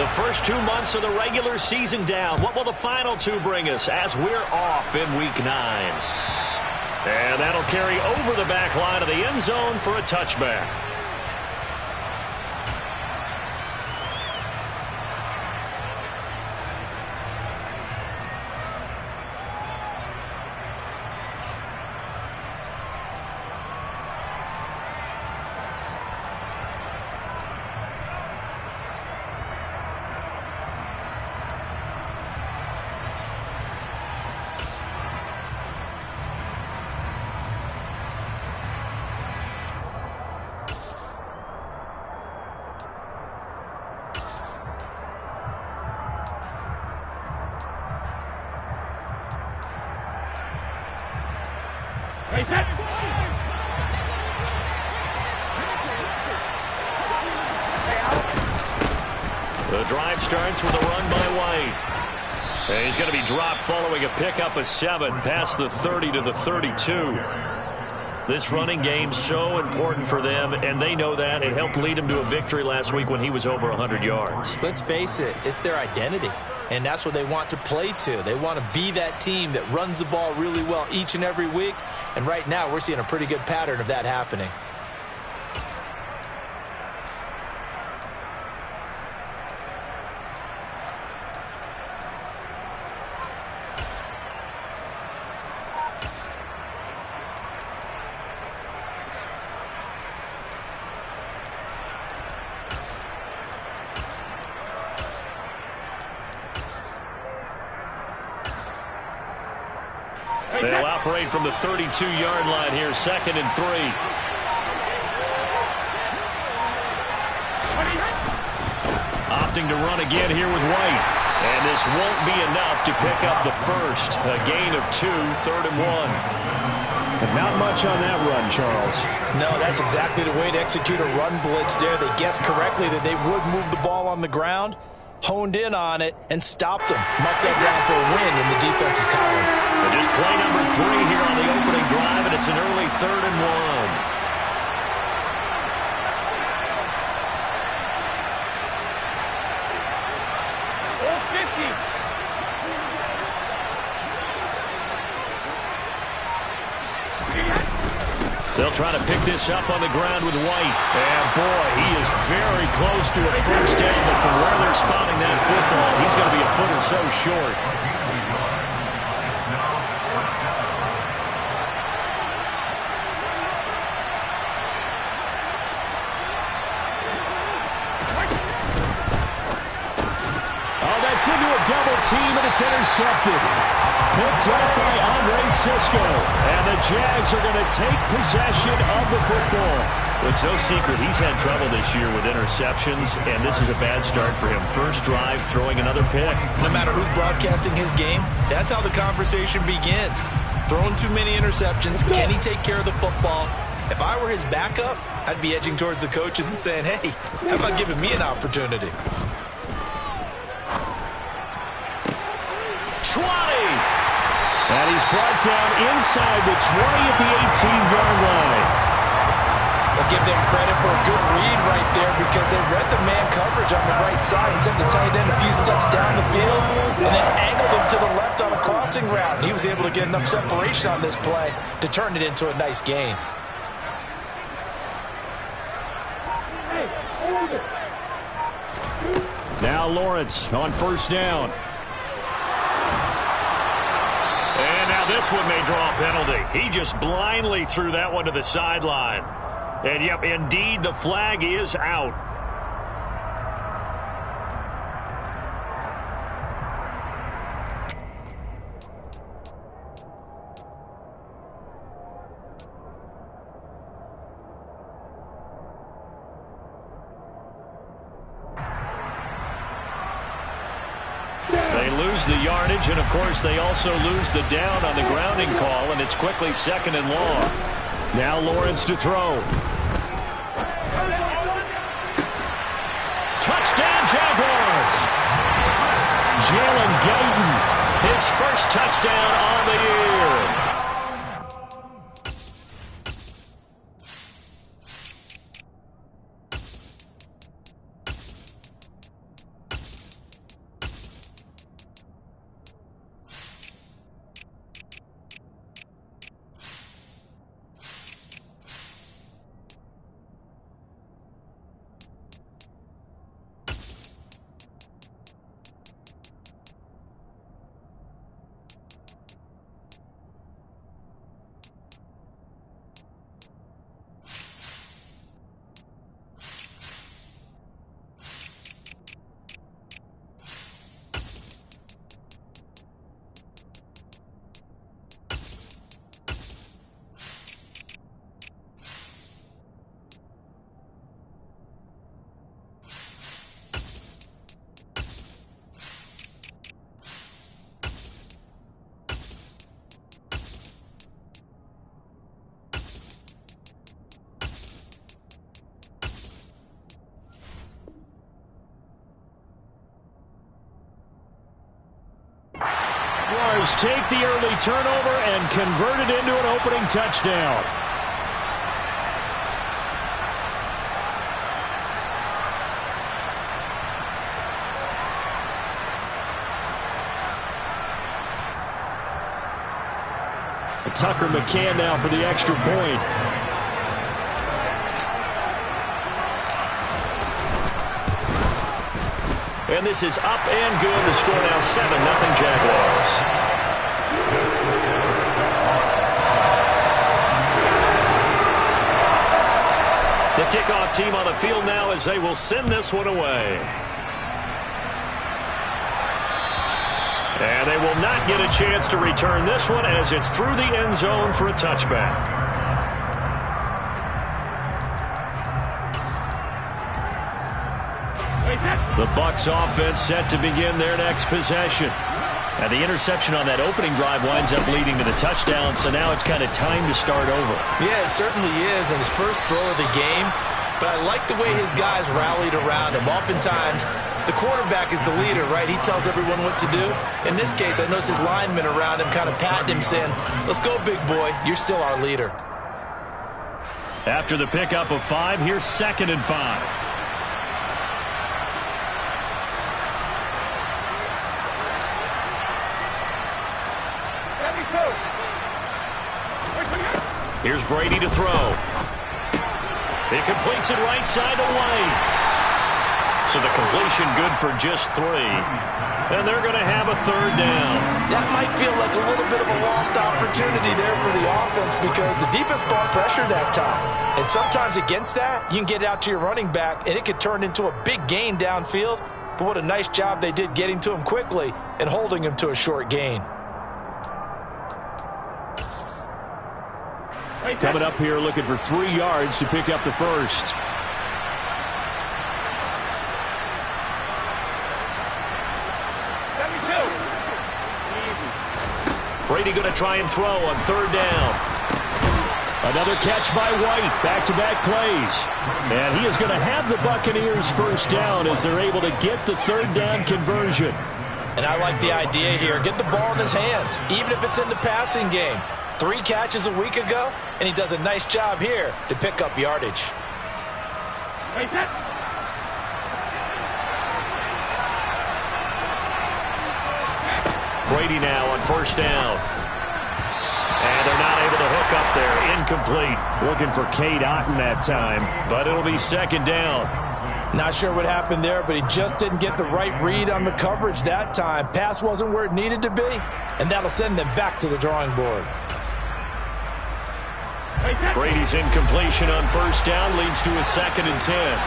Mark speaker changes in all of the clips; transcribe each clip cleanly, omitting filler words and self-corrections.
Speaker 1: The first 2 months of the regular season down. What will the final two bring us as we're off in Week 9? And that'll carry over the back line of the end zone for a touchback. The drive starts with a run by White. And he's going to be dropped following a pickup of 7 past the 30 to the 32. This running game's so important for them, and they know that. It helped lead him to a victory last week when he was over 100 yards.
Speaker 2: Let's face it, it's their identity, and that's what they want to play to. They want to be that team that runs the ball really well each and every week, and right now we're seeing a pretty good pattern of that happening.
Speaker 1: They'll operate from the 32-yard line here, 2nd and 3. Opting to run again here with White. And this won't be enough to pick up the first. A gain of 2, 3rd and 1.
Speaker 3: But not much on that run, Charles.
Speaker 2: No, that's exactly the way to execute a run blitz there. They guessed correctly that they would move the ball on the ground, honed in on it, and stopped them. Marked that down for a win in the defense's column.
Speaker 1: And just play number 3 here on the opening drive, and it's an early 3rd and 1. They'll try to pick this up on the ground with White. And, boy, he is very close to a first down, but from where they're spotting that football, he's going to be a foot or so short.
Speaker 3: Oh, that's into a double team, and it's intercepted. Picked up by Andre Cisco. And the Jags are going to take possession of the football.
Speaker 1: It's no secret he's had trouble this year with interceptions, and this is a bad start for him. First drive, throwing another pick.
Speaker 2: No matter who's broadcasting his game, that's how the conversation begins. Throwing too many interceptions. Can he take care of the football? If I were his backup, I'd be edging towards the coaches and saying, hey, how about giving me an opportunity?
Speaker 3: And he's brought down inside the 20 at the 18-yard line.
Speaker 2: We'll give them credit for a good read right there because they read the man coverage on the right side and sent the tight end a few steps down the field and then angled him to the left on a crossing route. He was able to get enough separation on this play to turn it into a nice gain.
Speaker 3: Now Lawrence on first down.
Speaker 1: And now this one may draw a penalty. He just blindly threw that one to the sideline. And, yep, indeed, the flag is out. They lose the yardage, and, of course, they also lose the down on the grounding call, and it's quickly 2nd and long.
Speaker 3: Now Lawrence to throw.
Speaker 1: Touchdown, Jaguars!
Speaker 3: Jalen Guyton,
Speaker 1: his first touchdown on the year.
Speaker 3: Jaguars take the early turnover and convert it into an opening touchdown. Tucker McCann now for the extra point.
Speaker 1: And this is up and good. The score now 7-0 Jaguars. The kickoff team on the field now as they will send this one away. And they will not get a chance to return this one as it's through the end zone for a touchback. The Bucs offense set to begin their next possession. And the interception on that opening drive winds up leading to the touchdown, so now it's kind of time to start over.
Speaker 2: Yeah, it certainly is, and his first throw of the game. But I like the way his guys rallied around him. Oftentimes, the quarterback is the leader, right? He tells everyone what to do. In this case, I noticed his linemen around him kind of patting him, saying, let's go, big boy. You're still our leader.
Speaker 1: After the pickup of 5, here's 2nd and 5. Here's Brady to throw. He completes it right side to White. So the completion good for just 3. And they're going to have a 3rd down.
Speaker 2: That might feel like a little bit of a lost opportunity there for the offense because the defense brought pressure that time. And sometimes against that, you can get out to your running back, and it could turn into a big gain downfield. But what a nice job they did getting to him quickly and holding him to a short gain.
Speaker 3: Coming up here looking for 3 yards to pick up the first.
Speaker 1: Brady going to try and throw on 3rd down.
Speaker 3: Another catch by White. Back-to-back plays. And he is going to have the Buccaneers first down as they're able to get the 3rd down conversion.
Speaker 2: And I like the idea here. Get the ball in his hands, even if it's in the passing game. 3 catches a week ago, and he does a nice job here to pick up yardage.
Speaker 1: Brady now on 1st down. And they're not able to hook up there. Incomplete.
Speaker 3: Looking for Cade Otton that time.
Speaker 1: But it'll be 2nd down.
Speaker 2: Not sure what happened there, but he just didn't get the right read on the coverage that time. Pass wasn't where it needed to be, and that'll send them back to the drawing board.
Speaker 1: Brady's incompletion on 1st down leads to a 2nd and 10.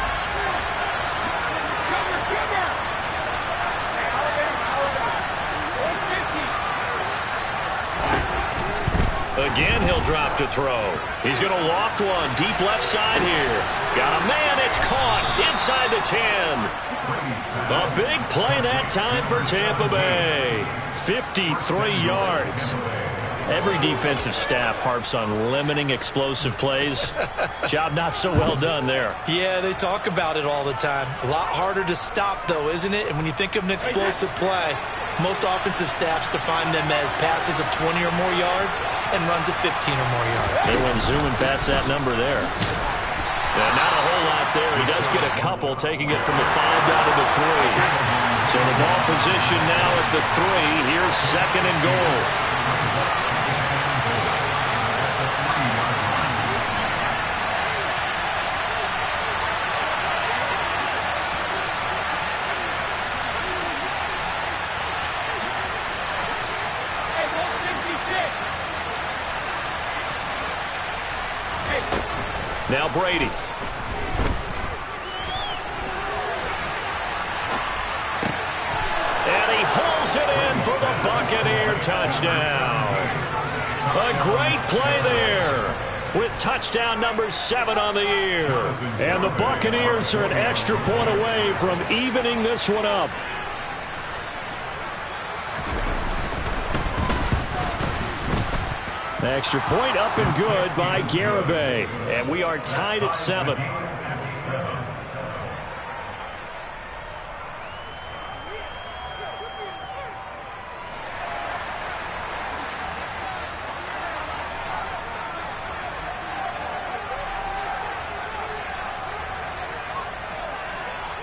Speaker 1: Again, he'll drop to throw. He's going to loft one deep left side here. Got a man. It's caught inside the 10. A big play that time for Tampa Bay. 53 yards. Every defensive staff harps on limiting explosive plays. Job not so well done there.
Speaker 2: Yeah, they talk about it all the time. A lot harder to stop, though, isn't it? And when you think of an explosive play, most offensive staffs define them as passes of 20 or more yards and runs of 15 or more yards.
Speaker 1: They went zooming past that number there. And not a whole lot there. He does get a couple, taking it from the 5 down to the 3. So the ball position now at the 3. Here's 2nd and goal. Now Brady. And he hauls it in for the Buccaneer touchdown. A great play there with touchdown number 7 on the year.
Speaker 3: And the Buccaneers are an extra point away from evening this one up. Extra point up and good by Garibay.
Speaker 1: And we are tied at 7.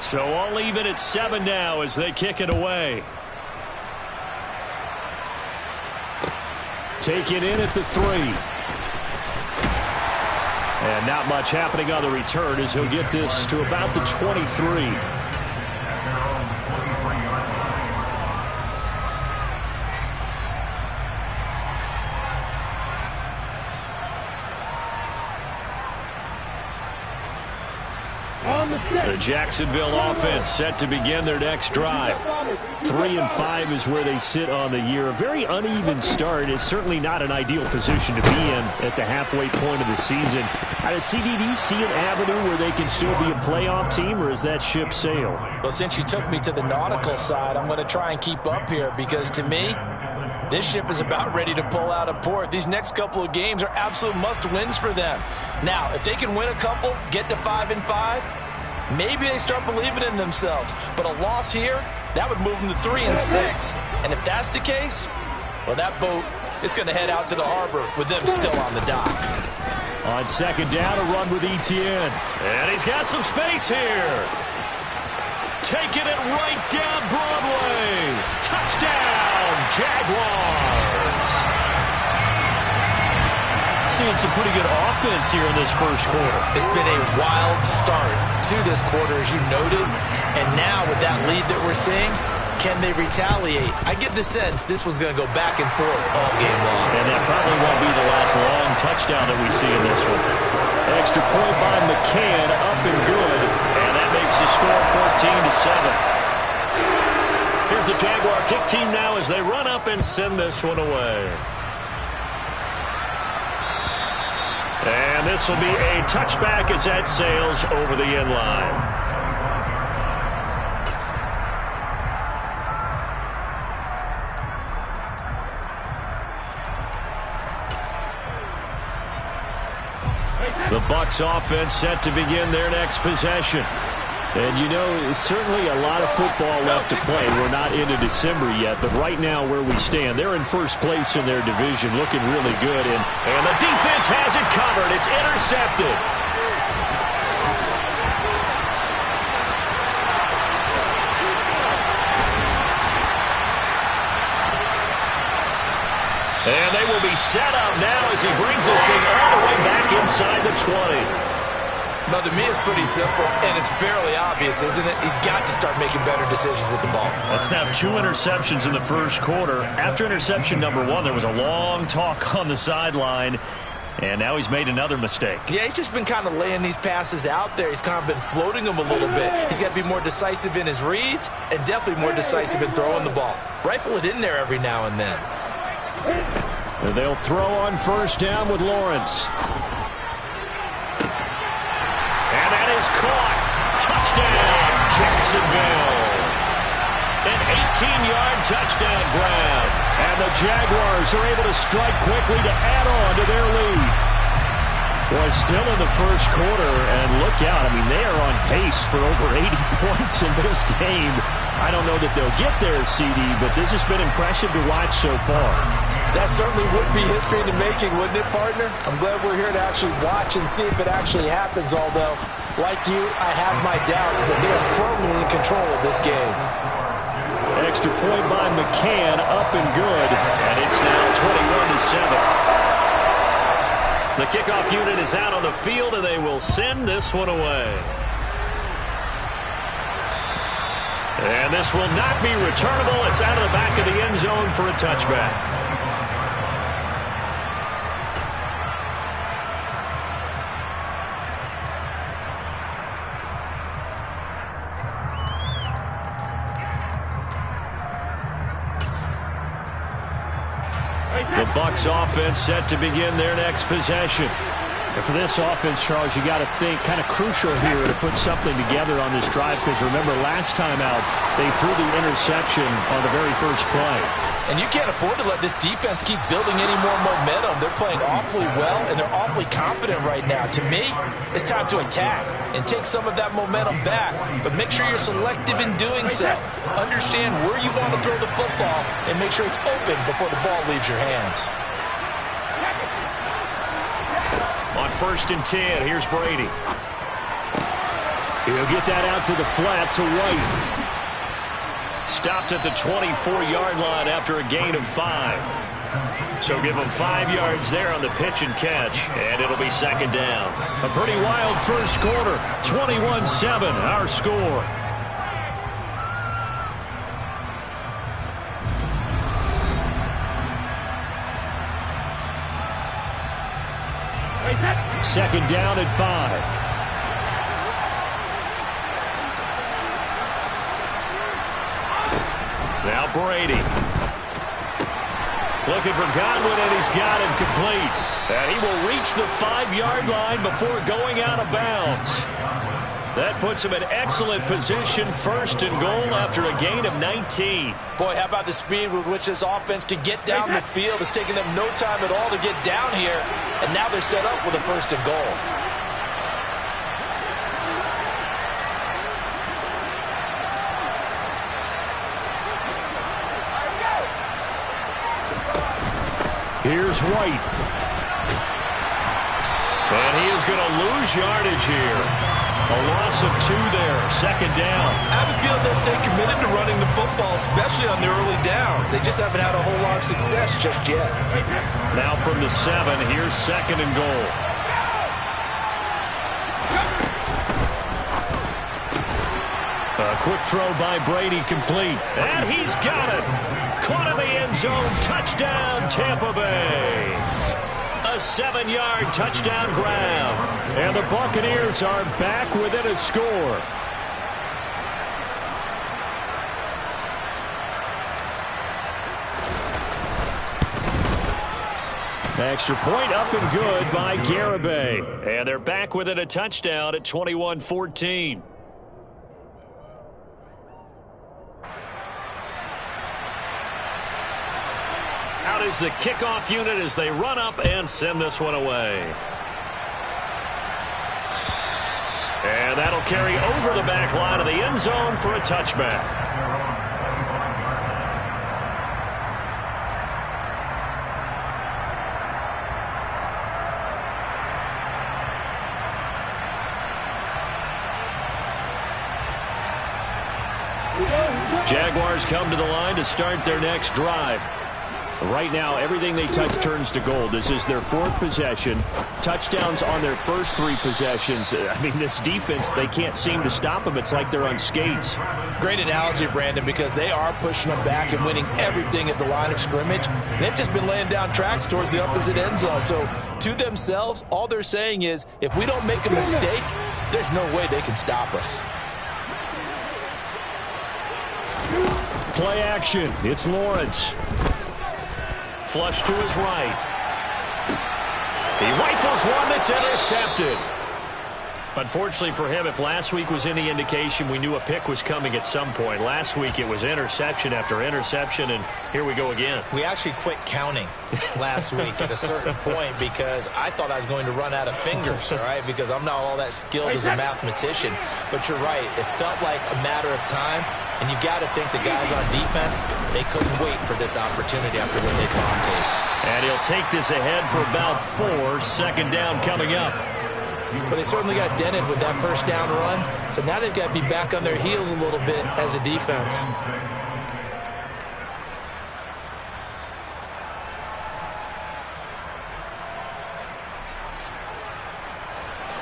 Speaker 1: So all even at 7 now as they kick it away.
Speaker 3: Take it in at the 3. And not much happening on the return as he'll get this to about the 23.
Speaker 1: The Jacksonville offense set to begin their next drive.
Speaker 3: 3-5 is where they sit on the year. A very uneven start is certainly not an ideal position to be in at the halfway point of the season. Out of CD, do you see an avenue where they can still be a playoff team, or is that ship sailed?
Speaker 2: Well, since you took me to the nautical side, I'm going to try and keep up here because to me, this ship is about ready to pull out of port. These next couple of games are absolute must-wins for them. Now, if they can win a couple, get to 5-5, maybe they start believing in themselves. But a loss here, that would move them to 3-6. And if that's the case, well, that boat is going to head out to the harbor with them still on the dock.
Speaker 3: On second down, a run with Etienne.
Speaker 1: And he's got some space here. Taking it right down Broadway. Touchdown, Jaguars. Seeing some pretty good offense here in this first quarter.
Speaker 2: It's been a wild start to this quarter, as you noted. And now with that lead that we're seeing, can they retaliate? I get the sense this one's going to go back and forth all game long.
Speaker 1: And that probably won't be the last long touchdown that we see in this one.
Speaker 3: Extra point by McCann, up and good.
Speaker 1: And that makes the score 14-7. Here's the Jaguar kick team now as they run up and send this one away. And this will be a touchback as that sails over the end line. The Bucs offense set to begin their next possession.
Speaker 3: And you know, certainly a lot of football left to play. We're not into December yet, but right now where we stand, they're in first place in their division, looking really good.
Speaker 1: And the defense has it covered. It's intercepted. And they will be set up now as he brings this thing all the way back inside the 20.
Speaker 2: No, to me, it's pretty simple, and it's fairly obvious, isn't it? He's got to start making better decisions with the ball.
Speaker 1: That's now 2 interceptions in the first quarter. After interception number 1, there was a long talk on the sideline, and now he's made another mistake.
Speaker 2: Yeah, he's just been kind of laying these passes out there. He's kind of been floating them a little bit. He's got to be more decisive in his reads and definitely more decisive in throwing the ball. Rifle it in there every now and then.
Speaker 3: And they'll throw on first down with Lawrence.
Speaker 1: And that is caught. Touchdown, Jacksonville. An 18-yard touchdown grab.
Speaker 3: And the Jaguars are able to strike quickly to add on to their lead. Boy, still in the first quarter, and look out. I mean, they are on pace for over 80 points in this game. I don't know that they'll get there, CD, but this has been impressive to watch so far.
Speaker 2: That certainly would be history in the making, wouldn't it, partner? I'm glad we're here to actually watch and see if it actually happens, although, like you, I have my doubts, but they are firmly in control of this game.
Speaker 3: Extra point by McCann, up and good.
Speaker 1: And it's now 21-7. The kickoff unit is out on the field, and they will send this one away. And this will not be returnable. It's out of the back of the end zone for a touchback. The Bucs offense set to begin their next possession.
Speaker 3: And for this offense, Charles, you got to think kind of crucial here to put something together on this drive, because remember last time out they threw the interception on the very first play.
Speaker 2: And you can't afford to let this defense keep building any more momentum. They're playing awfully well, and they're awfully confident right now. To me, it's time to attack and take some of that momentum back. But make sure you're selective in doing so. Understand where you want to throw the football and make sure it's open before the ball leaves your hands.
Speaker 1: On 1st and 10, here's Brady.
Speaker 3: He'll get that out to the flat to White.
Speaker 1: Stopped at the 24-yard line after a gain of 5. So give him 5 yards there on the pitch and catch, and it'll be second down.
Speaker 3: A pretty wild first quarter. 21-7, our score. Second down at 5.
Speaker 1: Now Brady. Looking for Godwin, and he's got him complete. And he will reach the 5-yard line before going out of bounds. That puts him in excellent position, first and goal after a gain of 19.
Speaker 2: Boy, how about the speed with which this offense can get down the field? It's taken them no time at all to get down here, and now they're set up with a first and goal.
Speaker 3: Here's White.
Speaker 1: And he is going to lose yardage here. A loss of 2 there, second down.
Speaker 2: I have a feeling they'll stay committed to running the football, especially on their early downs. They just haven't had a whole lot of success just yet.
Speaker 1: Now from the 7, here's second and goal. A quick throw by Brady, complete. And he's got it. Caught in the end zone. Touchdown, Tampa Bay. A 7-yard touchdown grab.
Speaker 3: And the Buccaneers are back within a score. Extra point up and good by Garibay.
Speaker 1: And they're back within a touchdown at 21-14. Out is the kickoff unit as they run up and send this one away. And that'll carry over the back line of the end zone for a touchback. Jaguars come to the line to start their next drive.
Speaker 3: Right now, everything they touch turns to gold. This is their 4th possession. Touchdowns on their first 3 possessions. I mean, this defense, they can't seem to stop them. It's like they're on skates.
Speaker 2: Great analogy, Brandon, because they are pushing them back and winning everything at the line of scrimmage. They've just been laying down tracks towards the opposite end zone. So, to themselves, all they're saying is, if we don't make a mistake, there's no way they can stop us.
Speaker 3: Play action. It's Lawrence.
Speaker 1: Flush to his right. He rifles one that's intercepted. Unfortunately for him, if last week was any indication, we knew a pick was coming at some point. Last week it was interception after interception, and here we go again.
Speaker 2: We actually quit counting last week at a certain point because I thought I was going to run out of fingers, all right, because I'm not all that skilled as a mathematician. But you're right. It felt like a matter of time, and you got to think the guys on defense, they couldn't wait for this opportunity after what they saw on tape.
Speaker 1: And he'll take this ahead for about 4. Second down coming up.
Speaker 2: But they certainly got dented with that first down run. So now they've got to be back on their heels a little bit as a defense.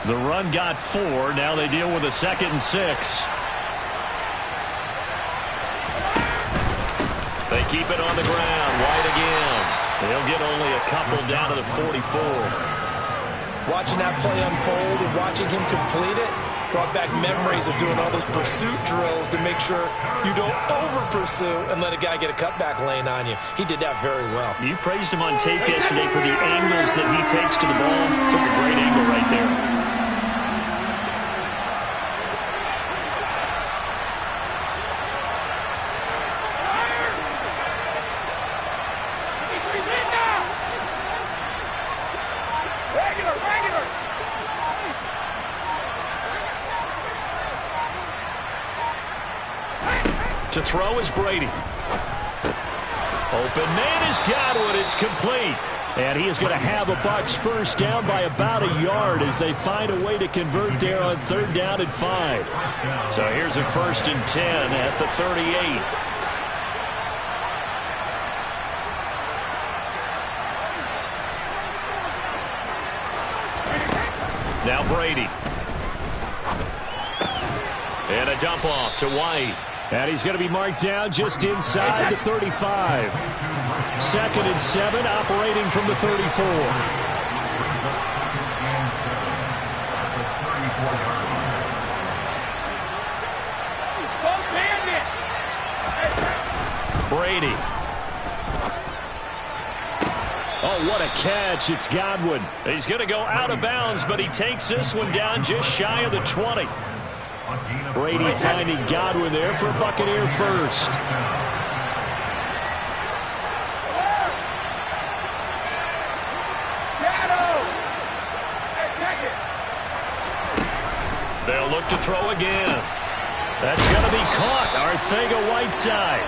Speaker 1: The run got 4. Now they deal with a 2nd and 6. They keep it on the ground. White again. They'll get only a couple down to the 44.
Speaker 2: Watching that play unfold and watching him complete it brought back memories of doing all those pursuit drills to make sure you don't over-pursue and let a guy get a cutback lane on you. He did that very well.
Speaker 1: You praised him on tape yesterday for the angles that he takes to the ball. Took a great angle right there. To throw is Brady. Open man is Godwin. It's complete.
Speaker 3: And he is going to have a Bucs first down by about a yard as they find a way to convert there on 3rd down and 5.
Speaker 1: So here's a 1st and 10 at the 38. Now Brady. And a dump off to White.
Speaker 3: And he's going to be marked down just inside the 35. 2nd and 7, operating from the 34.
Speaker 1: Brady.
Speaker 3: Oh, what a catch. It's Godwin.
Speaker 1: He's going to go out of bounds, but he takes this one down just shy of the 20.
Speaker 3: Brady finding Godwin there for a Buccaneer first.
Speaker 1: They'll look to throw again. That's going to be caught. Arcega-Whiteside.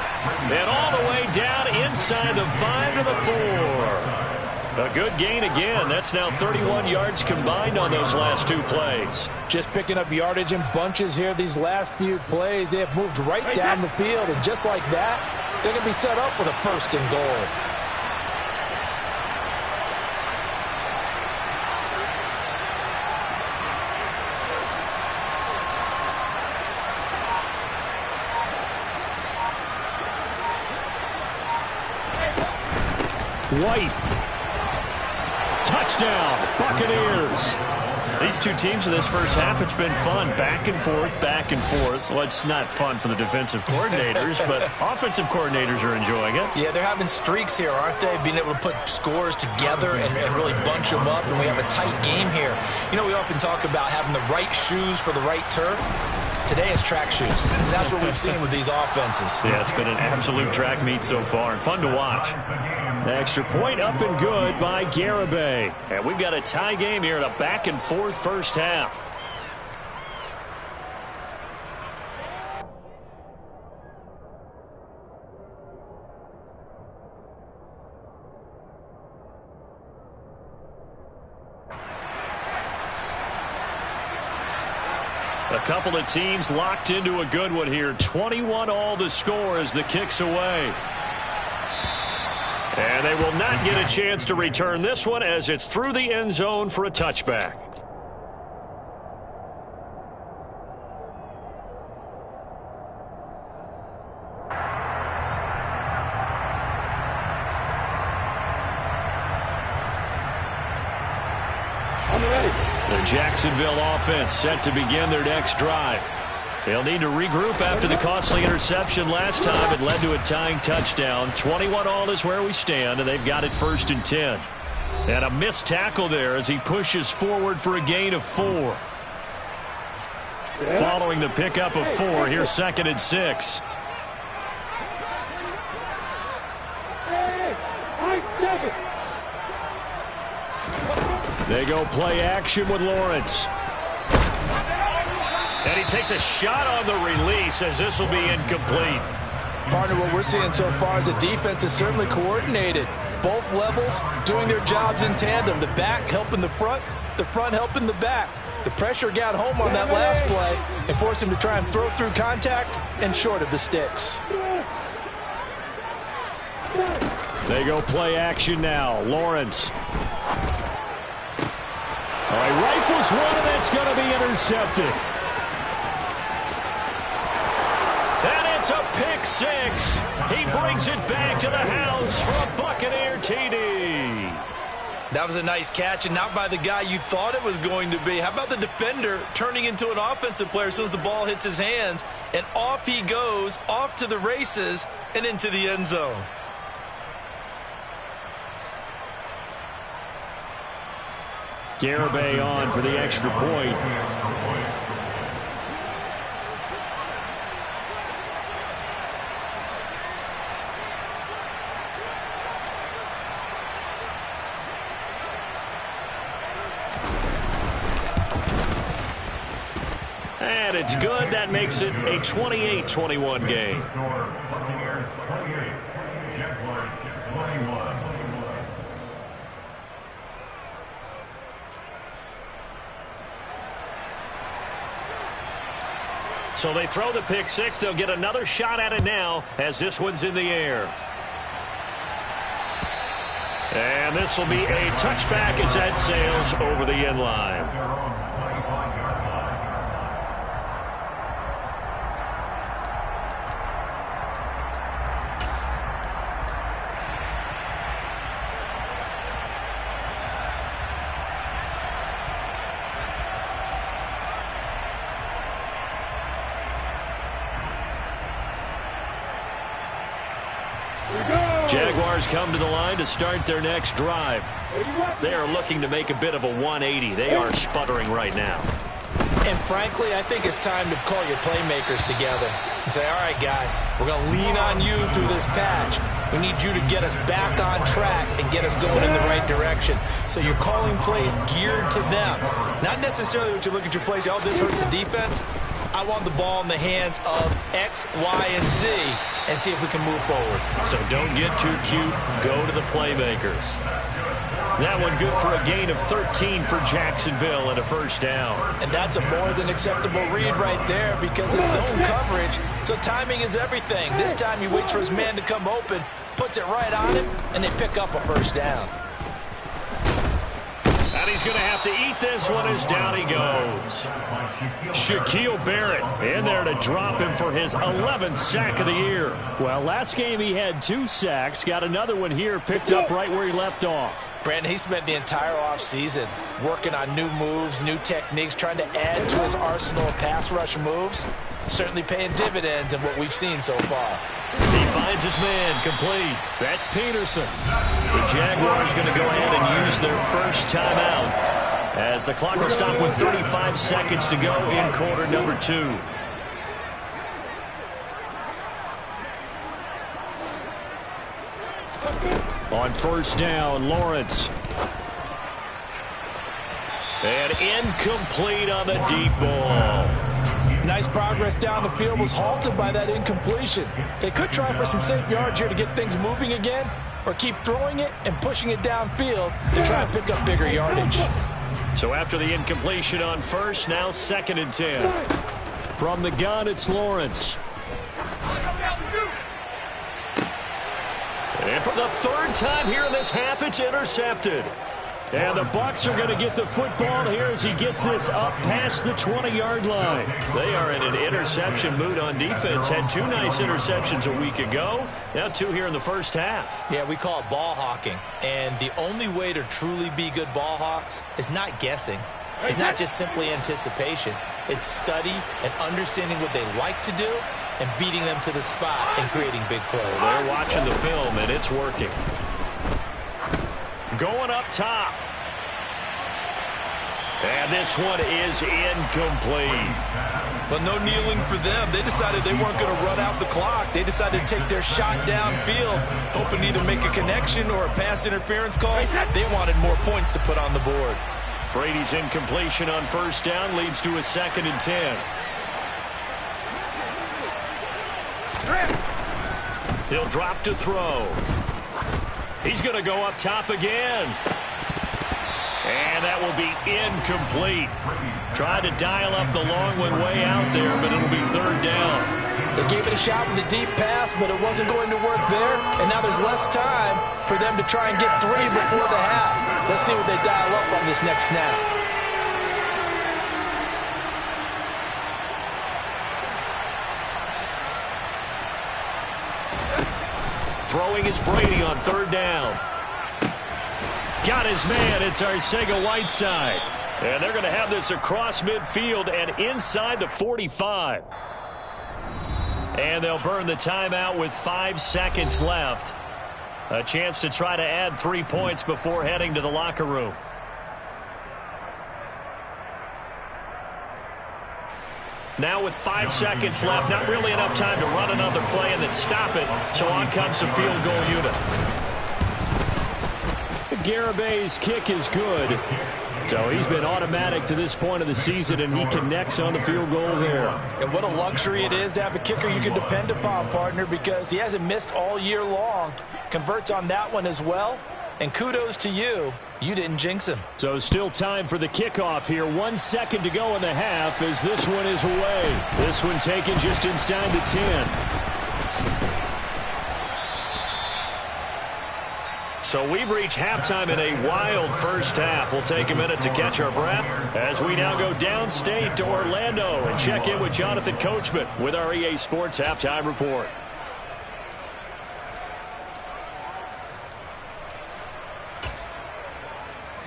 Speaker 1: And all the way down inside the 5 to the 4. A good gain again. That's now 31 yards combined on those last 2 plays.
Speaker 2: Just picking up yardage in bunches here. These last few plays, they have moved right down the field. And just like that, they're going to be set up with a 1st and goal.
Speaker 3: White. Touchdown, Buccaneers.
Speaker 1: These two teams in this first half, it's been fun. Back and forth, back and forth. Well, it's not fun for the defensive coordinators, but offensive coordinators are enjoying it.
Speaker 2: Yeah, they're having streaks here, aren't they? Being able to put scores together and really bunch them up, and we have a tight game here. You know, we often talk about having the right shoes for the right turf. Today it's track shoes. That's what we've seen with these offenses.
Speaker 1: Yeah, it's been an absolute track meet so far, and fun to watch.
Speaker 3: Extra point up and good by Garibay.
Speaker 1: And we've got a tie game here in a back-and-forth first half. A couple of teams locked into a good one here. 21 all the score as the kick's away. And they will not get a chance to return this one as it's through the end zone for a touchback. The Jacksonville offense set to begin their next drive. They'll need to regroup after the costly interception last time. It led to a tying touchdown. 21 all is where we stand, and they've got it 1st and 10. And a missed tackle there as he pushes forward for a gain of 4. Following the pickup of 4, here's 2nd and 6.
Speaker 3: They go play action with Lawrence.
Speaker 1: And he takes a shot on the release as this will be incomplete.
Speaker 2: Partner, what we're seeing so far is the defense is certainly coordinated. Both levels doing their jobs in tandem. The back helping the front helping the back. The pressure got home on that last play and forced him to try and throw through contact and short of the sticks.
Speaker 3: They go play action now. Lawrence. All right, rifles one, and that's going to be intercepted.
Speaker 1: And it's a pick 6. He brings it back to the house for a Buccaneer TD.
Speaker 2: That was a nice catch, and not by the guy you thought it was going to be. How about the defender turning into an offensive player as soon as the ball hits his hands, and off he goes, off to the races, and into the end zone.
Speaker 3: Garibay on for the extra point.
Speaker 1: And it's good. That makes it a 28-21 game. So they throw the pick six. They'll get another shot at it now as this one's in the air. And this will be a touchback as that sails over the end line. Jaguars come to the line to start their next drive. They are looking to make a bit of a 180. They are sputtering right now.
Speaker 2: And frankly, I think it's time to call your playmakers together and say, all right, guys, we're going to lean on you through this patch. We need you to get us back on track and get us going in the right direction. So you're calling plays geared to them. Not necessarily what you look at your plays, oh, this hurts the defense. I want the ball in the hands of X, Y, and Z and see if we can move forward.
Speaker 1: So don't get too cute. Go to the playmakers. That one good for a gain of 13 for Jacksonville and a first down.
Speaker 2: And that's a more than acceptable read right there because it's zone coverage. So timing is everything. This time he waits for his man to come open, puts it right on him, and they pick up a first down.
Speaker 1: And he's going to have to eat this one as down he goes. Shaquille Barrett in there to drop him for his 11th sack of the year.
Speaker 3: Well, last game he had 2 sacks. Got another one here, picked up right where he left off.
Speaker 2: Brandon, he spent the entire offseason working on new moves, new techniques, trying to add to his arsenal of pass rush moves. Certainly paying dividends in what we've seen so far.
Speaker 1: He finds his man complete. That's Peterson. The Jaguars going to go ahead and use their first timeout as the clock will stop with 35 seconds to go in quarter number 2.
Speaker 3: On first down, Lawrence.
Speaker 1: And incomplete on the deep ball.
Speaker 2: Nice progress down the field, was halted by that incompletion. They could try for some safe yards here to get things moving again, or keep throwing it and pushing it downfield to try and pick up bigger yardage.
Speaker 1: So after the incompletion on first, now 2nd and 10.
Speaker 3: From the gun, it's Lawrence.
Speaker 1: And for the 3rd time here in this half, it's intercepted.
Speaker 3: And the Bucs are going to get the football here as he gets this up past the 20-yard line.
Speaker 1: They are in an interception mood on defense. Had 2 nice interceptions a week ago. Now 2 here in the first half.
Speaker 2: Yeah, we call it ball hawking. And the only way to truly be good ball hawks is not guessing. It's not just simply anticipation. It's study and understanding what they like to do and beating them to the spot and creating big plays.
Speaker 1: They're watching the film, and it's working. Going up top. And this one is incomplete.
Speaker 2: But no kneeling for them. They decided they weren't going to run out the clock. They decided to take their shot downfield, hoping to either make a connection or a pass interference call. They wanted more points to put on the board.
Speaker 1: Brady's incompletion on first down leads to a 2nd and 10. He'll drop to throw. He's going to go up top again. And that will be incomplete. Tried to dial up the long one way out there, but it'll be 3rd down.
Speaker 2: They gave it a shot with a deep pass, but it wasn't going to work there. And now there's less time for them to try and get 3 before the half. Let's see what they dial up on this next snap.
Speaker 1: Throwing is Brady on 3rd down. Got his man. It's Arcega-Whiteside. And they're going to have this across midfield and inside the 45. And they'll burn the timeout with 5 seconds left. A chance to try to add 3 points before heading to the locker room. Now with 5 seconds left, not really enough time to run another play and then stop it. So on comes the field goal unit.
Speaker 3: Garabay's kick is good. So he's been automatic to this point of the season, and he connects on the field goal there.
Speaker 2: And what a luxury it is to have a kicker you can depend upon, partner, because he hasn't missed all year long. Converts on that one as well. And kudos to you. You didn't jinx him.
Speaker 3: So still time for the kickoff here. 1 second to go in the half as this one is away. This one taken just inside the 10.
Speaker 1: So we've reached halftime in a wild first half. We'll take a minute to catch our breath as we now go downstate to Orlando and check in with Jonathan Coachman with our EA Sports Halftime Report.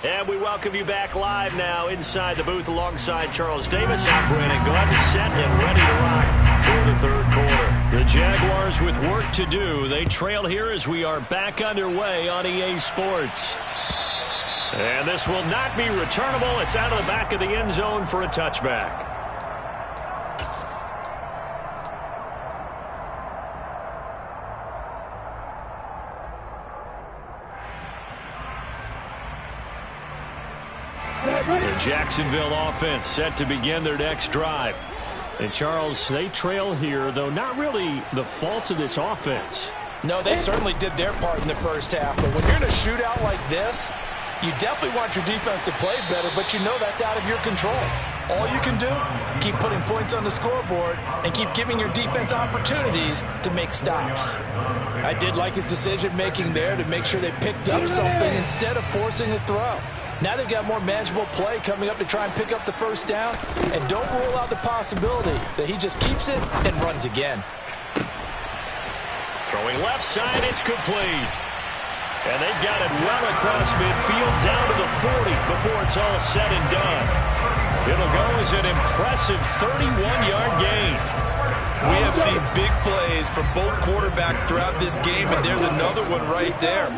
Speaker 1: And we welcome you back live now inside the booth alongside Charles Davis. I'm Brandon Glenn, set and ready to rock for the third quarter. The Jaguars with work to do. They trail here as we are back underway on EA Sports. And this will not be returnable. It's out of the back of the end zone for a touchback. The Jacksonville offense set to begin their next drive. And Charles, they trail here, though not really the fault of this offense.
Speaker 2: No, they certainly did their part in the first half. But when you're in a shootout like this, you definitely want your defense to play better, but you know that's out of your control. All you can do, keep putting points on the scoreboard and keep giving your defense opportunities to make stops. I did like his decision-making there to make sure they picked up something instead of forcing a throw. Now they've got more manageable play coming up to try and pick up the first down, and don't rule out the possibility that he just keeps it and runs again.
Speaker 1: Throwing left side, it's complete. And they've got it well across midfield down to the 40 before it's all said and done. It'll go as an impressive 31-yard gain.
Speaker 2: We have seen big plays from both quarterbacks throughout this game, and there's another one right there.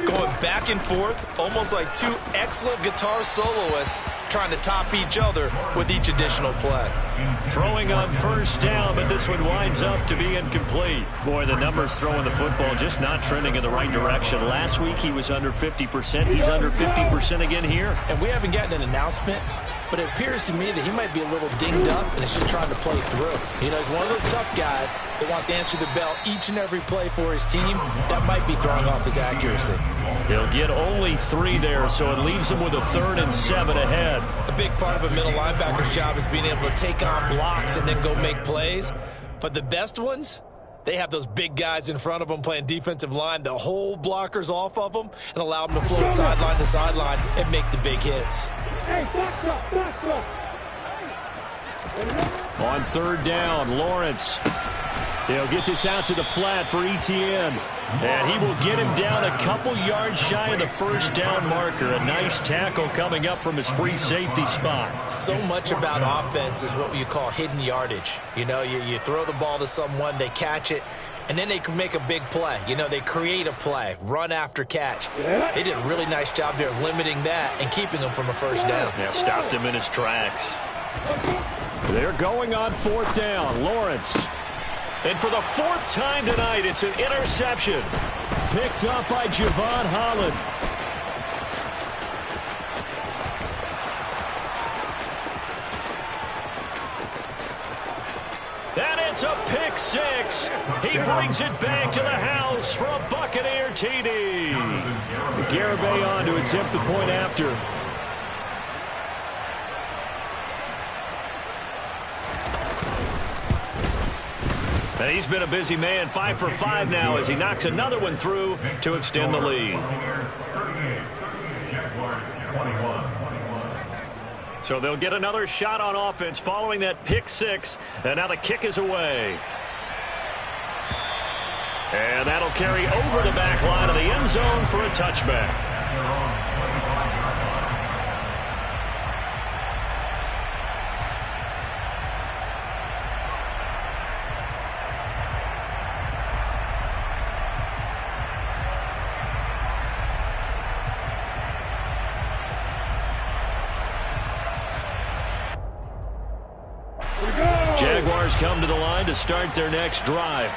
Speaker 2: Going back and forth, almost like two excellent guitar soloists trying to top each other with each additional play.
Speaker 1: Throwing on first down, but this one winds up to be incomplete.
Speaker 3: Boy, the numbers throwing the football just not trending in the right direction. Last week he was under 50%. He's under 50% again here.
Speaker 2: And we haven't gotten an announcement, but it appears to me that he might be a little dinged up and is just trying to play through. You know, he's one of those tough guys that wants to answer the bell each and every play for his team. That might be throwing off his accuracy.
Speaker 1: He'll get only 3 there, so it leaves him with a 3rd and 7 ahead.
Speaker 2: A big part of a middle linebacker's job is being able to take on blocks and then go make plays. But the best ones, they have those big guys in front of them playing defensive line to hold blockers off of them and allow them to flow sideline to sideline and make the big hits.
Speaker 3: On 3rd down, Lawrence. He'll get this out to the flat for Etienne. And he will get him down a couple yards shy of the first down marker. A nice tackle coming up from his free safety spot.
Speaker 2: So much about offense is what you call hidden yardage. You know, you throw the ball to someone, they catch it, and then they can make a big play. You know, they create a play, run after catch. They did a really nice job there of limiting that and keeping him from a first down.
Speaker 1: Yeah, stopped him in his tracks.
Speaker 3: They're going on 4th down. Lawrence.
Speaker 1: And for the 4th time tonight, it's an interception.
Speaker 3: Picked up by Javon Holland.
Speaker 1: And it's a pick 6. He brings it back to the house for a Buccaneer TD.
Speaker 3: Garibay on to attempt the point after.
Speaker 1: And he's been a busy man, 5 for 5 now as he knocks another one through to extend the lead. So they'll get another shot on offense following that pick 6, and now the kick is away. And that'll carry over the back line of the end zone for a touchback. Jaguars come to the line to start their next drive.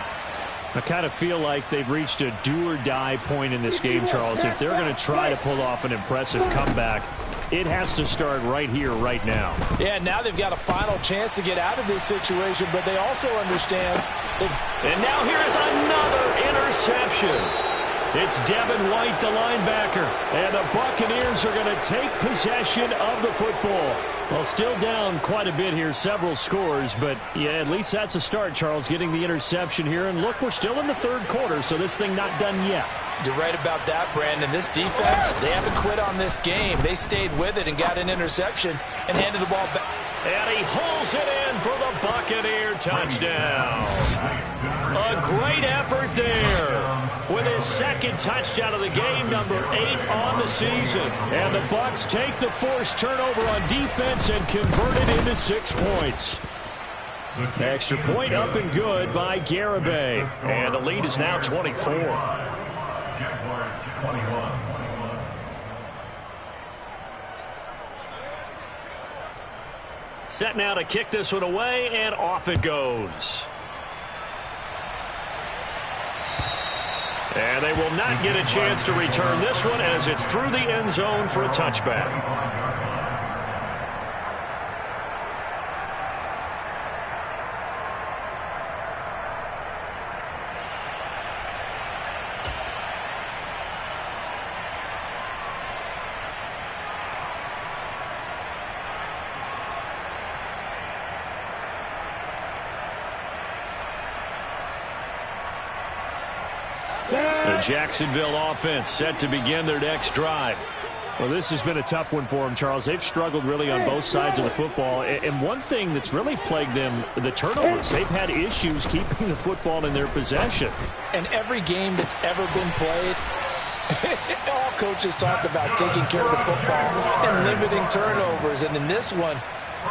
Speaker 3: I kind of feel like they've reached a do-or-die point in this game, Charles. If they're going to try to pull off an impressive comeback, it has to start right here, right now.
Speaker 2: Yeah, now they've got a final chance to get out of this situation, but they also understand that...
Speaker 1: And now here is another interception.
Speaker 3: It's Devin White, the linebacker. And the Buccaneers are going to take possession of the football. Well, still down quite a bit here, several scores. But, yeah, at least that's a start, Charles, getting the interception here. And, look, we're still in the third quarter, so this thing not done yet.
Speaker 2: You're right about that, Brandon. This defense, they haven't quit on this game. They stayed with it and got an interception and handed the ball back.
Speaker 1: And he hauls it in for the Buccaneer touchdown. A great effort there with his second touchdown of the game, number 8 on the season. And the Bucs take the forced turnover on defense and convert it into 6 points. Extra point up and good by Garibay. And the lead is now 24.
Speaker 4: Jaguars 21.
Speaker 1: Set now to kick this one away, and off it goes. And they will not get a chance to return this one as it's through the end zone for a touchback. The Jacksonville offense set to begin their next drive.
Speaker 3: Well, this has been a tough one for them, Charles. They've struggled really on both sides of the football. And one thing that's really plagued them, the turnovers. They've had issues keeping the football in their possession.
Speaker 2: And every game that's ever been played, all coaches talk about taking care of the football and limiting turnovers. And in this one,